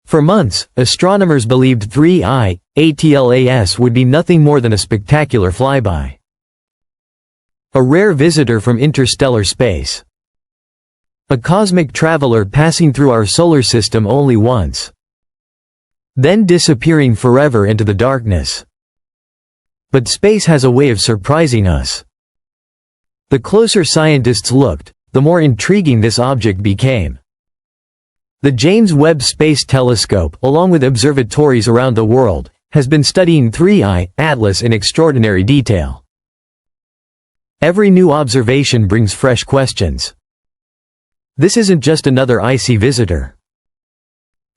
For months, astronomers believed 3I, ATLAS would be nothing more than a spectacular flyby. A rare visitor from interstellar space. A cosmic traveler passing through our solar system only once, then disappearing forever into the darkness. But space has a way of surprising us. The closer scientists looked, the more intriguing this object became. The James Webb Space Telescope, along with observatories around the world, has been studying 3I, Atlas in extraordinary detail. Every new observation brings fresh questions. This isn't just another icy visitor.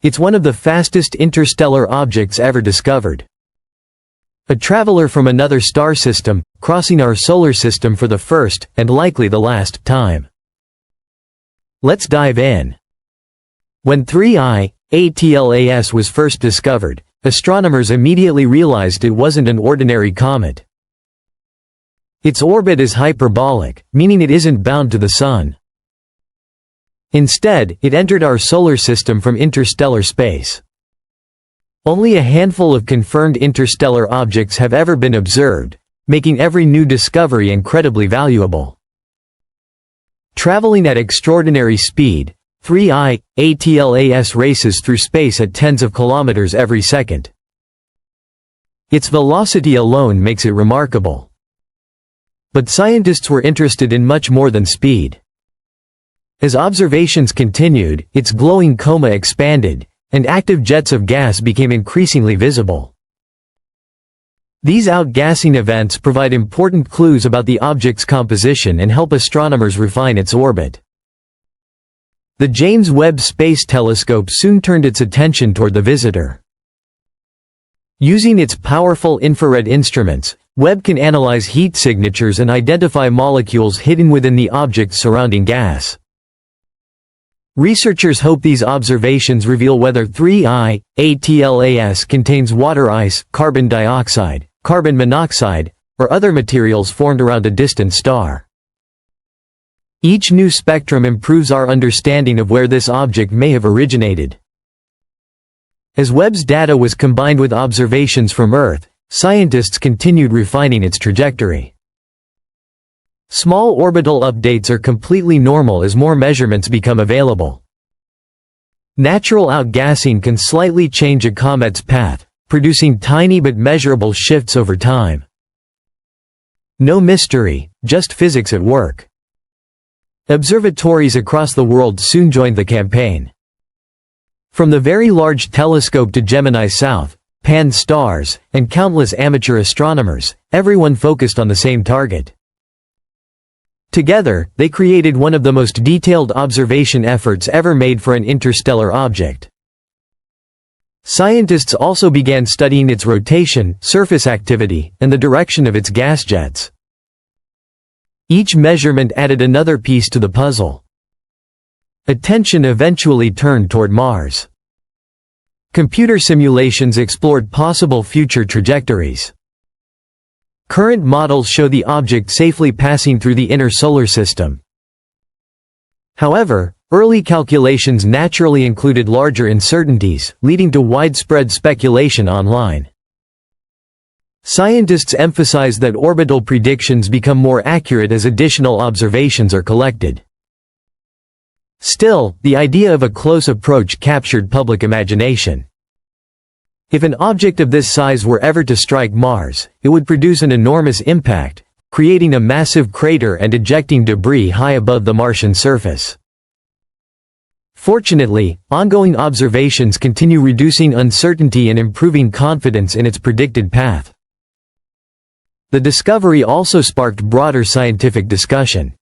It's one of the fastest interstellar objects ever discovered. A traveler from another star system, crossing our solar system for the first, and likely the last, time. Let's dive in. When 3I, ATLAS was first discovered, astronomers immediately realized it wasn't an ordinary comet. Its orbit is hyperbolic, meaning it isn't bound to the Sun. Instead, it entered our solar system from interstellar space. Only a handful of confirmed interstellar objects have ever been observed, making every new discovery incredibly valuable. Traveling at extraordinary speed, 3I, ATLAS races through space at tens of kilometers every second. Its velocity alone makes it remarkable. But scientists were interested in much more than speed. As observations continued, its glowing coma expanded, and active jets of gas became increasingly visible. These outgassing events provide important clues about the object's composition and help astronomers refine its orbit. The James Webb Space Telescope soon turned its attention toward the visitor. Using its powerful infrared instruments, Webb can analyze heat signatures and identify molecules hidden within the object's surrounding gas. Researchers hope these observations reveal whether 3I, ATLAS contains water ice, carbon dioxide, carbon monoxide, or other materials formed around a distant star. Each new spectrum improves our understanding of where this object may have originated. As Webb's data was combined with observations from Earth, scientists continued refining its trajectory. Small orbital updates are completely normal as more measurements become available. Natural outgassing can slightly change a comet's path, producing tiny but measurable shifts over time. No mystery, just physics at work. Observatories across the world soon joined the campaign. From the Very Large Telescope to Gemini South, Pan-STARRS, and countless amateur astronomers, everyone focused on the same target. Together, they created one of the most detailed observation efforts ever made for an interstellar object. Scientists also began studying its rotation, surface activity, and the direction of its gas jets. Each measurement added another piece to the puzzle. Attention eventually turned toward Mars. Computer simulations explored possible future trajectories. Current models show the object safely passing through the inner solar system. However, early calculations naturally included larger uncertainties, leading to widespread speculation online. Scientists emphasize that orbital predictions become more accurate as additional observations are collected. Still, the idea of a close approach captured public imagination. If an object of this size were ever to strike Mars, it would produce an enormous impact, creating a massive crater and ejecting debris high above the Martian surface. Fortunately, ongoing observations continue reducing uncertainty and improving confidence in its predicted path. The discovery also sparked broader scientific discussion.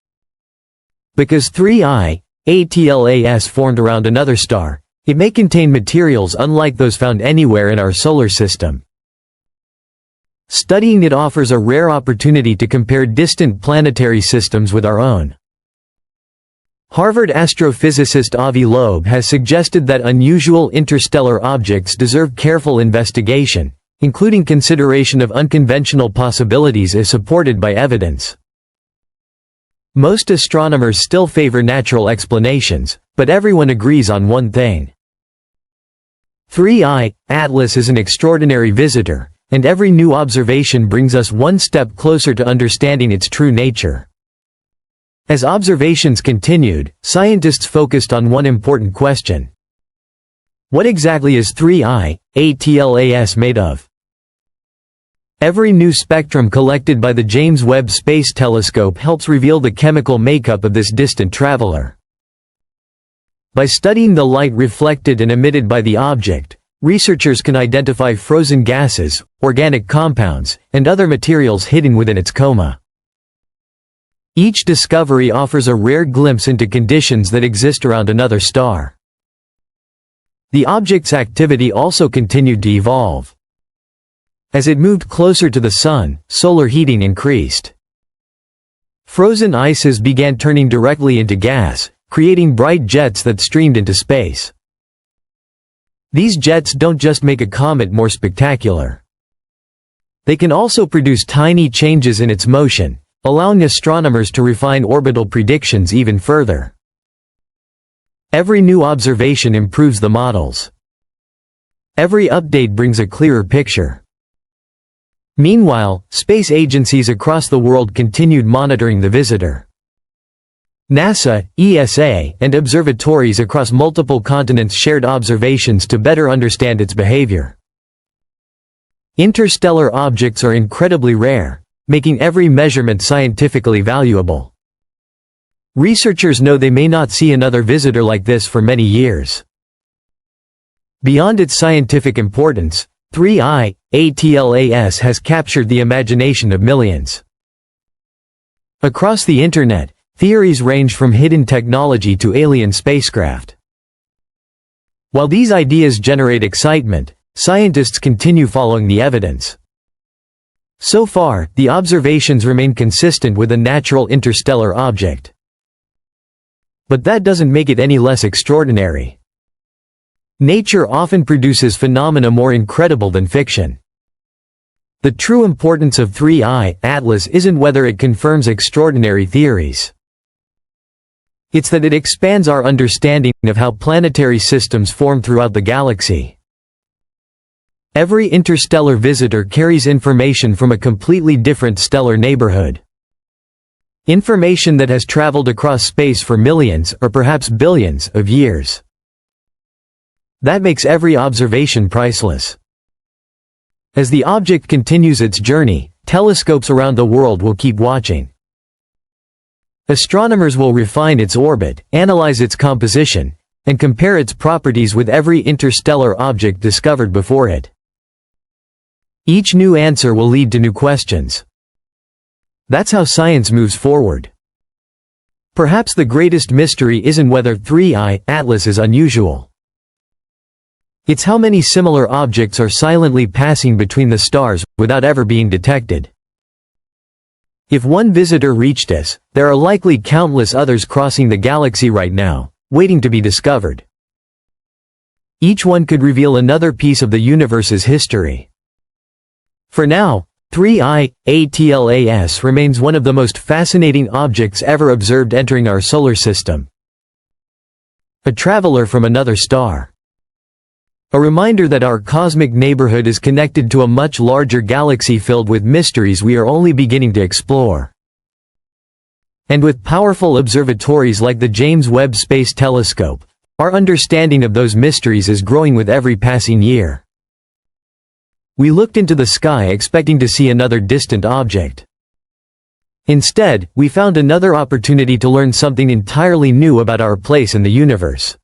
Because 3I, ATLAS formed around another star, it may contain materials unlike those found anywhere in our solar system. Studying it offers a rare opportunity to compare distant planetary systems with our own. Harvard astrophysicist Avi Loeb has suggested that unusual interstellar objects deserve careful investigation, including consideration of unconventional possibilities as supported by evidence. Most astronomers still favor natural explanations, but everyone agrees on one thing. 3I, Atlas is an extraordinary visitor, and every new observation brings us one step closer to understanding its true nature. As observations continued, scientists focused on one important question. What exactly is 3I, ATLAS made of? Every new spectrum collected by the James Webb Space Telescope helps reveal the chemical makeup of this distant traveler. By studying the light reflected and emitted by the object, researchers can identify frozen gases, organic compounds, and other materials hidden within its coma. Each discovery offers a rare glimpse into conditions that exist around another star. The object's activity also continued to evolve. As it moved closer to the Sun, solar heating increased. Frozen ices began turning directly into gas, creating bright jets that streamed into space. These jets don't just make a comet more spectacular. They can also produce tiny changes in its motion, allowing astronomers to refine orbital predictions even further. Every new observation improves the models. Every update brings a clearer picture. Meanwhile, space agencies across the world continued monitoring the visitor. NASA, ESA, and observatories across multiple continents shared observations to better understand its behavior. Interstellar objects are incredibly rare, making every measurement scientifically valuable. Researchers know they may not see another visitor like this for many years. Beyond its scientific importance, 3I, ATLAS has captured the imagination of millions. Across the Internet, theories range from hidden technology to alien spacecraft. While these ideas generate excitement, scientists continue following the evidence. So far, the observations remain consistent with a natural interstellar object. But that doesn't make it any less extraordinary. Nature often produces phenomena more incredible than fiction. The true importance of 3I, Atlas isn't whether it confirms extraordinary theories. It's that it expands our understanding of how planetary systems form throughout the galaxy. Every interstellar visitor carries information from a completely different stellar neighborhood. Information that has traveled across space for millions or perhaps billions of years. That makes every observation priceless. As the object continues its journey, telescopes around the world will keep watching. Astronomers will refine its orbit, analyze its composition, and compare its properties with every interstellar object discovered before it. Each new answer will lead to new questions. That's how science moves forward. Perhaps the greatest mystery isn't whether 3I, Atlas is unusual. It's how many similar objects are silently passing between the stars, without ever being detected. If one visitor reached us, there are likely countless others crossing the galaxy right now, waiting to be discovered. Each one could reveal another piece of the universe's history. For now, 3I, ATLAS remains one of the most fascinating objects ever observed entering our solar system. A traveler from another star. A reminder that our cosmic neighborhood is connected to a much larger galaxy filled with mysteries we are only beginning to explore. And with powerful observatories like the James Webb Space Telescope, our understanding of those mysteries is growing with every passing year. We looked into the sky expecting to see another distant object. Instead, we found another opportunity to learn something entirely new about our place in the universe.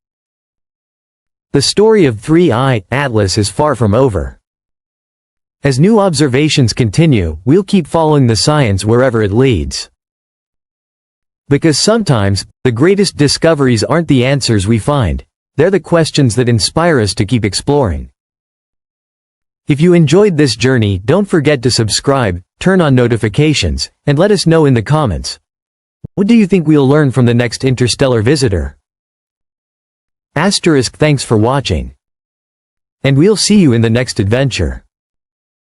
The story of 3I, Atlas is far from over. As new observations continue, we'll keep following the science wherever it leads. Because sometimes, the greatest discoveries aren't the answers we find, they're the questions that inspire us to keep exploring. If you enjoyed this journey, don't forget to subscribe, turn on notifications, and let us know in the comments. What do you think we'll learn from the next interstellar visitor? Thanks for watching. And we'll see you in the next adventure.